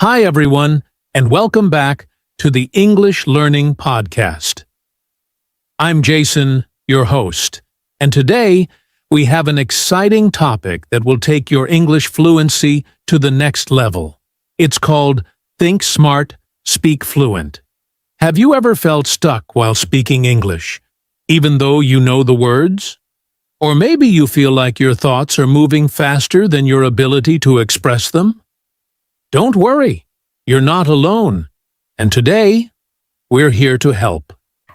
Hi, everyone, and welcome back to the English Learning Podcast. I'm Jason, your host, and today we have an exciting topic that will take your English fluency to the next level. It's called Think Smart, Speak Fluent. Have you ever felt stuck while speaking English, even though you know the words? Or maybe you feel like your thoughts are moving faster than your ability to express them? Don't worry, you're not alone. And today, we're here to help.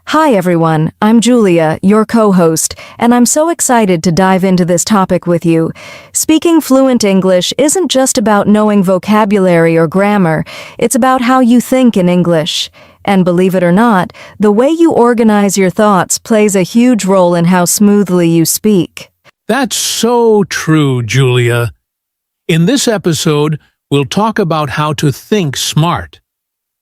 Hi everyone, I'm Julia, your co-host, and I'm so excited to dive into this topic with you. Speaking fluent English isn't just about knowing vocabulary or grammar, it's about how you think in English. And believe it or not, the way you organize your thoughts plays a huge role in how smoothly you speak. That's so true, Julia. In this episode, we'll talk about how to think smart.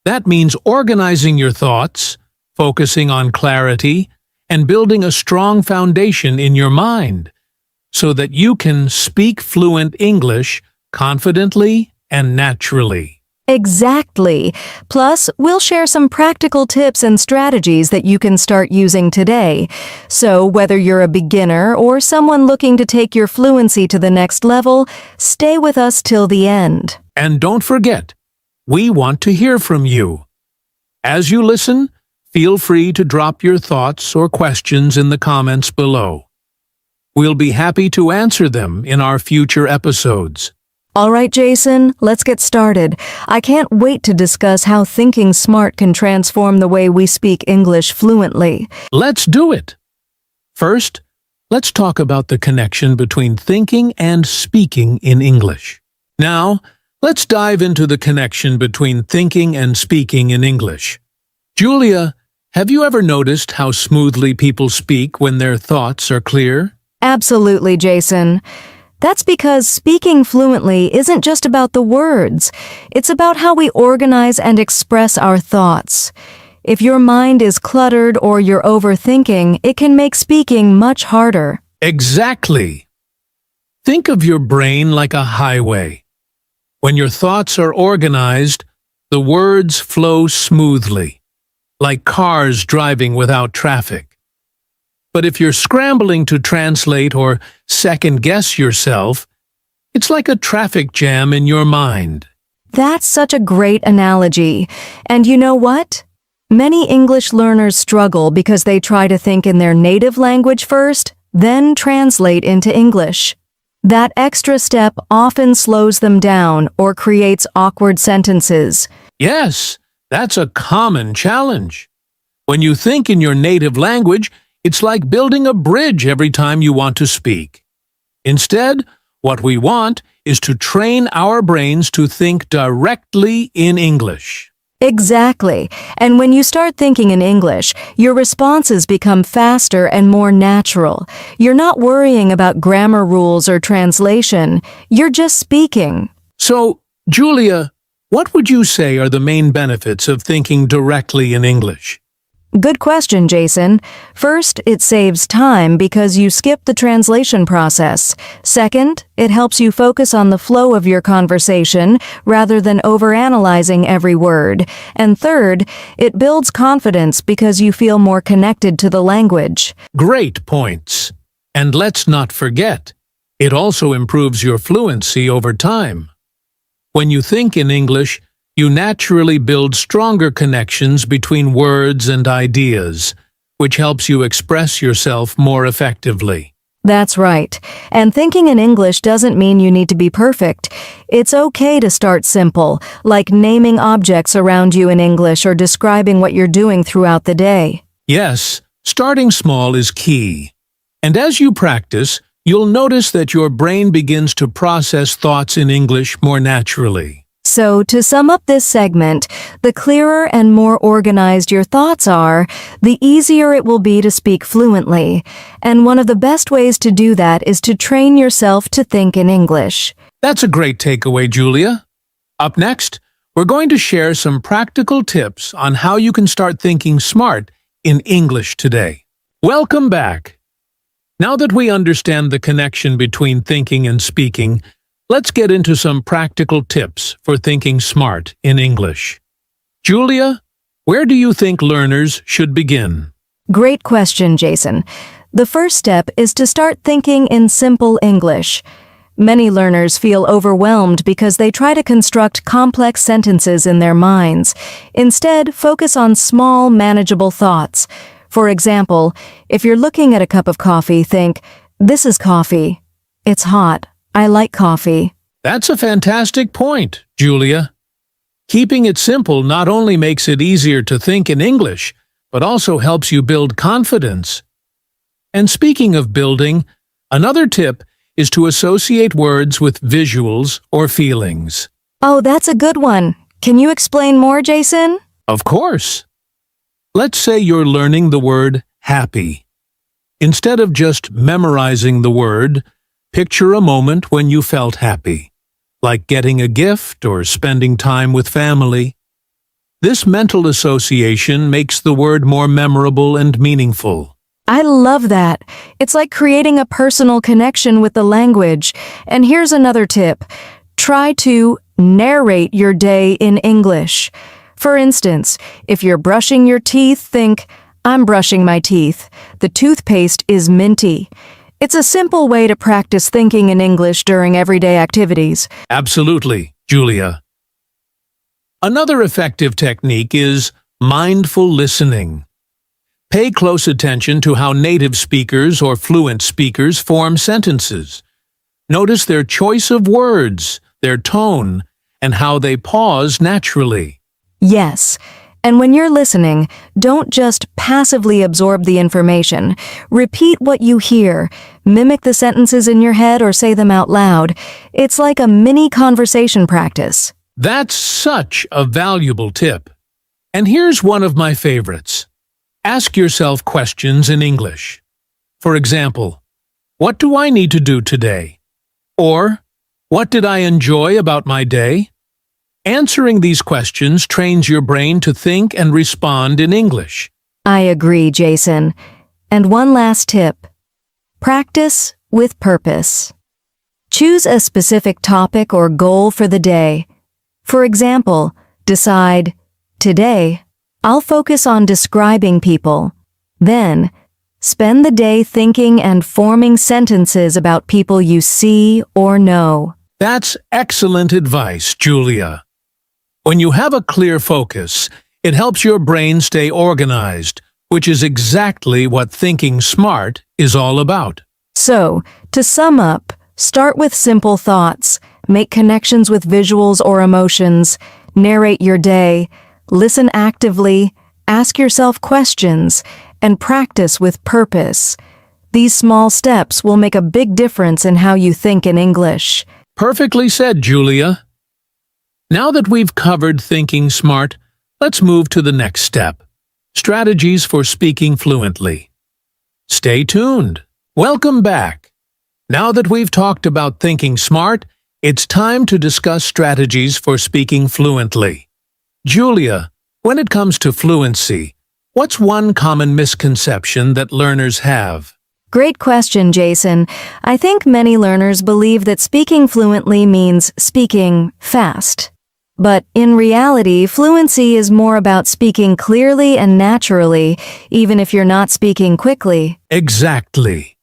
That means organizing your thoughts, focusing on clarity, and building a strong foundation in your mind so that you can speak fluent English confidently and naturally. Exactly. Plus, we'll share some practical tips and strategies that you can start using today. So, whether you're a beginner or someone looking to take your fluency to the next level, stay with us till the end. And don't forget, we want to hear from you. As you listen, feel free to drop your thoughts or questions in the comments below. We'll be happy to answer them in our future episodes. All right, Jason, let's get started. I can't wait to discuss how thinking smart can transform the way we speak English fluently. Let's do it! First, let's talk about the connection between thinking and speaking in English. Now, let's dive into the connection between thinking and speaking in English. Julia, have you ever noticed how smoothly people speak when their thoughts are clear? Absolutely, Jason. That's because speaking fluently isn't just about the words. It's about how we organize and express our thoughts. If your mind is cluttered or you're overthinking, it can make speaking much harder. Exactly. Think of your brain like a highway. When your thoughts are organized, the words flow smoothly, like cars driving without traffic. But if you're scrambling to translate or second-guess yourself, it's like a traffic jam in your mind. That's such a great analogy. And you know what? Many English learners struggle because they try to think in their native language first, then translate into English. That extra step often slows them down or creates awkward sentences. Yes, that's a common challenge. When you think in your native language, it's like building a bridge every time you want to speak. Instead, what we want is to train our brains to think directly in English. Exactly. And when you start thinking in English, your responses become faster and more natural. You're not worrying about grammar rules or translation. You're just speaking. So, Julia, what would you say are the main benefits of thinking directly in English? Good question, Jason. First, it saves time because you skip the translation process. Second, it helps you focus on the flow of your conversation rather than overanalyzing every word. And third, it builds confidence because you feel more connected to the language. Great points. And let's not forget, it also improves your fluency over time. When you think in English, you naturally build stronger connections between words and ideas, which helps you express yourself more effectively. That's right. And thinking in English doesn't mean you need to be perfect. It's okay to start simple, like naming objects around you in English or describing what you're doing throughout the day. Yes, starting small is key. And as you practice, you'll notice that your brain begins to process thoughts in English more naturally. So, to sum up this segment, the clearer and more organized your thoughts are, the easier it will be to speak fluently. And one of the best ways to do that is to train yourself to think in English. That's a great takeaway, Julia. Up next, we're going to share some practical tips on how you can start thinking smart in English today. Welcome back. Now that we understand the connection between thinking and speaking, Let's get into some practical tips for thinking smart in English. Julia, where do you think learners should begin? Great question, Jason. The first step is to start thinking in simple English. Many learners feel overwhelmed because they try to construct complex sentences in their minds. Instead, focus on small, manageable thoughts. For example, if you're looking at a cup of coffee, think, "This is coffee. It's hot. I like coffee." That's a fantastic point, Julia. Keeping it simple not only makes it easier to think in English, but also helps you build confidence. And speaking of building, another tip is to associate words with visuals or feelings. Oh, that's a good one. Can you explain more, Jason? Of course. Let's say you're learning the word happy. Instead of just memorizing the word, picture a moment when you felt happy, like getting a gift or spending time with family. This mental association makes the word more memorable and meaningful. I love that. It's like creating a personal connection with the language. And here's another tip. Try to narrate your day in English. For instance, if you're brushing your teeth, think, "I'm brushing my teeth. The toothpaste is minty." It's a simple way to practice thinking in English during everyday activities. Absolutely, Julia. Another effective technique is mindful listening. Pay close attention to how native speakers or fluent speakers form sentences. Notice their choice of words, their tone, and how they pause naturally. Yes. And when you're listening, don't just passively absorb the information. Repeat what you hear. Mimic the sentences in your head or say them out loud. It's like a mini conversation practice. That's such a valuable tip. And here's one of my favorites. Ask yourself questions in English. For example, what do I need to do today? Or, what did I enjoy about my day? Answering these questions trains your brain to think and respond in English. I agree, Jason. And one last tip. Practice with purpose. Choose a specific topic or goal for the day. For example, decide, "Today, I'll focus on describing people." Then, spend the day thinking and forming sentences about people you see or know. That's excellent advice, Julia. When you have a clear focus, it helps your brain stay organized, which is exactly what thinking smart is all about. So, to sum up, start with simple thoughts, make connections with visuals or emotions, narrate your day, listen actively, ask yourself questions, and practice with purpose. These small steps will make a big difference in how you think in English. Perfectly said, Julia. Now that we've covered thinking smart, let's move to the next step. Strategies for speaking fluently. Stay tuned. Welcome back. Now that we've talked about thinking smart, it's time to discuss strategies for speaking fluently. Julia, when it comes to fluency, what's one common misconception that learners have? Great question, Jason. I think many learners believe that speaking fluently means speaking fast. But in reality, fluency is more about speaking clearly and naturally, even if you're not speaking quickly. Exactly.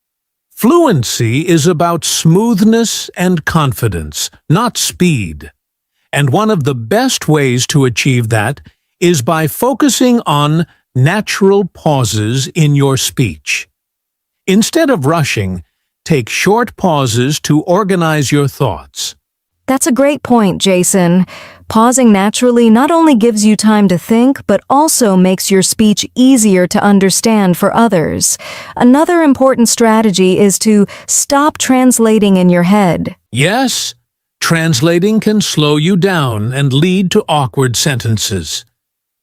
Fluency is about smoothness and confidence, not speed. And one of the best ways to achieve that is by focusing on natural pauses in your speech. Instead of rushing, take short pauses to organize your thoughts. That's a great point, Jason. Pausing naturally not only gives you time to think, but also makes your speech easier to understand for others. Another important strategy is to stop translating in your head. Yes, translating can slow you down and lead to awkward sentences.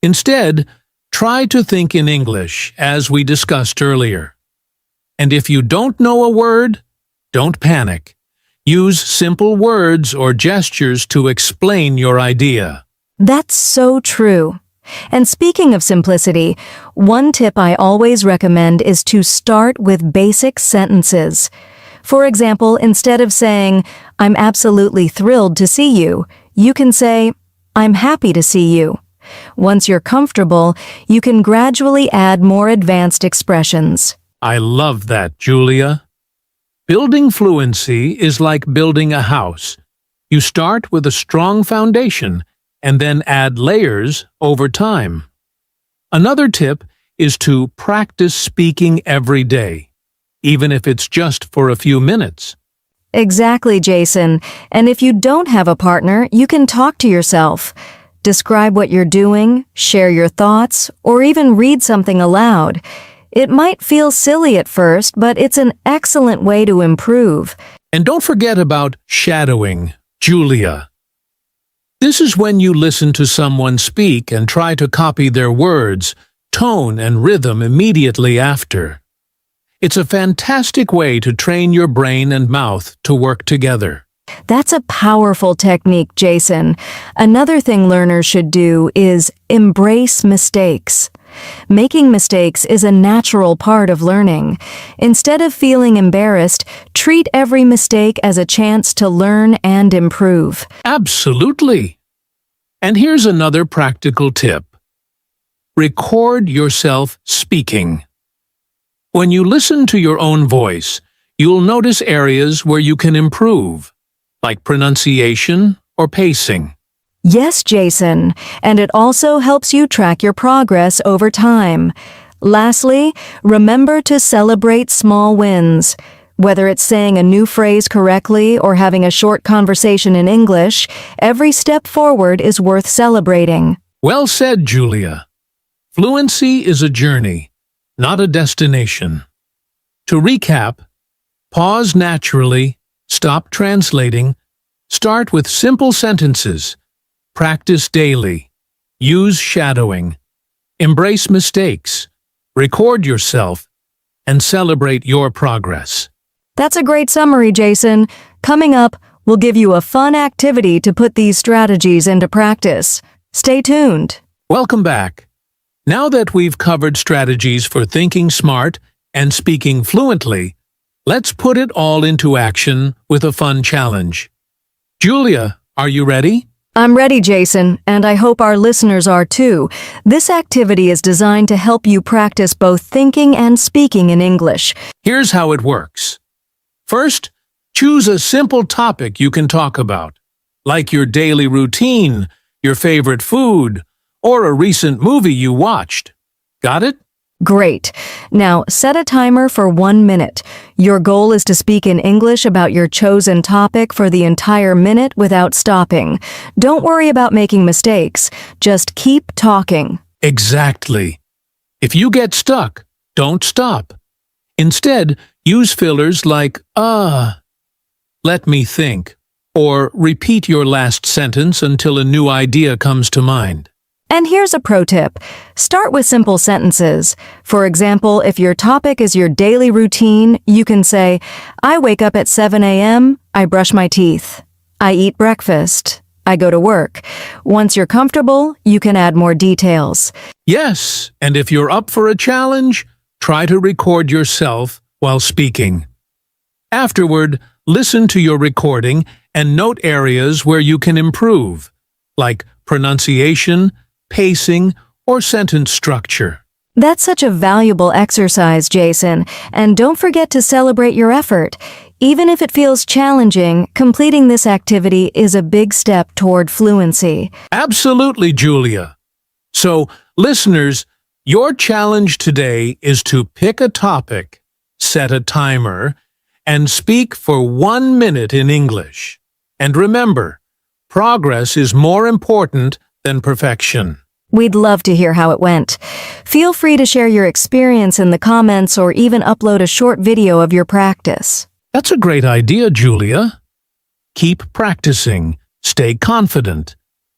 Instead, try to think in English, as we discussed earlier. And if you don't know a word, don't panic. Use simple words or gestures to explain your idea. That's so true. And speaking of simplicity, one tip I always recommend is to start with basic sentences. For example, instead of saying, "I'm absolutely thrilled to see you," you can say, "I'm happy to see you." Once you're comfortable, you can gradually add more advanced expressions. I love that, Julia. Building fluency is like building a house. You start with a strong foundation and then add layers over time. Another tip is to practice speaking every day, even if it's just for a few minutes. Exactly, Jason. And if you don't have a partner, you can talk to yourself. Describe what you're doing, share your thoughts, or even read something aloud. It might feel silly at first, but it's an excellent way to improve. And don't forget about shadowing, Julia. This is when you listen to someone speak and try to copy their words, tone, and rhythm immediately after. It's a fantastic way to train your brain and mouth to work together. That's a powerful technique, Jason. Another thing learners should do is embrace mistakes. Making mistakes is a natural part of learning. Instead of feeling embarrassed, treat every mistake as a chance to learn and improve. Absolutely. And here's another practical tip. Record yourself speaking. When you listen to your own voice, you'll notice areas where you can improve, like pronunciation or pacing. Yes, Jason, and it also helps you track your progress over time. Lastly, remember to celebrate small wins. Whether it's saying a new phrase correctly or having a short conversation in English, every step forward is worth celebrating. Well said, Julia. Fluency is a journey, not a destination. To recap, pause naturally, stop translating, start with simple sentences, practice daily, use shadowing, embrace mistakes, record yourself, and celebrate your progress. That's a great summary, Jason. Coming up, we'll give you a fun activity to put these strategies into practice. Stay tuned. Welcome back. Now that we've covered strategies for thinking smart and speaking fluently, let's put it all into action with a fun challenge. Julia, are you ready? I'm ready, Jason, and I hope our listeners are too. This activity is designed to help you practice both thinking and speaking in English. Here's how it works. First, choose a simple topic you can talk about, like your daily routine, your favorite food, or a recent movie you watched. Got it? Great. Now, set a timer for 1 minute. Your goal is to speak in English about your chosen topic for the entire minute without stopping. Don't worry about making mistakes. Just keep talking. Exactly. If you get stuck, don't stop. Instead, use fillers like, let me think, or repeat your last sentence until a new idea comes to mind. And here's a pro tip. Start with simple sentences. For example, if your topic is your daily routine, you can say, I wake up at 7 a.m., I brush my teeth. I eat breakfast. I go to work. Once you're comfortable, you can add more details. Yes, and if you're up for a challenge, try to record yourself while speaking. Afterward, listen to your recording and note areas where you can improve, like pronunciation, pacing, or sentence structure. That's such a valuable exercise, Jason, and don't forget to celebrate your effort. Even if it feels challenging, completing this activity is a big step toward fluency. Absolutely, Julia. So, listeners, your challenge today is to pick a topic, set a timer, and speak for 1 minute in English. And remember, progress is more important than perfection. We'd love to hear how it went. Feel free to share your experience in the comments or even upload a short video of your practice. That's a great idea, Julia. Keep practicing, stay confident,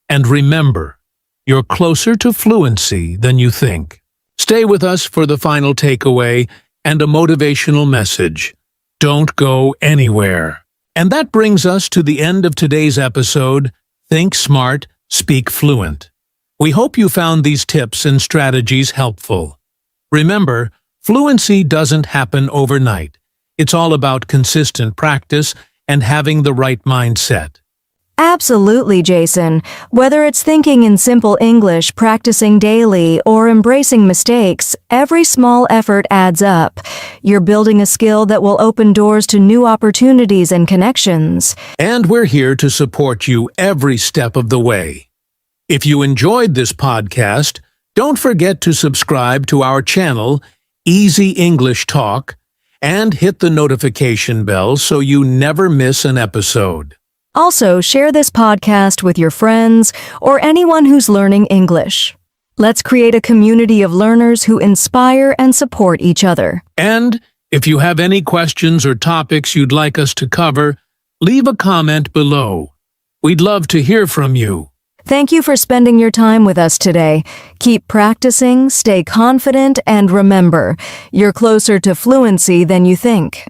and remember, you're closer to fluency than you think. Stay with us for the final takeaway and a motivational message. Don't go anywhere. And that brings us to the end of today's episode, Think Smart, Speak Fluent. We hope you found these tips and strategies helpful. Remember, fluency doesn't happen overnight. It's all about consistent practice and having the right mindset. Absolutely, Jason. Whether it's thinking in simple English, practicing daily, or embracing mistakes, every small effort adds up. You're building a skill that will open doors to new opportunities and connections. And we're here to support you every step of the way. If you enjoyed this podcast, don't forget to subscribe to our channel, Easy English Talk, and hit the notification bell so you never miss an episode. Also, share this podcast with your friends or anyone who's learning English. Let's create a community of learners who inspire and support each other. And if you have any questions or topics you'd like us to cover, leave a comment below. We'd love to hear from you. Thank you for spending your time with us today. Keep practicing, stay confident, and remember, you're closer to fluency than you think.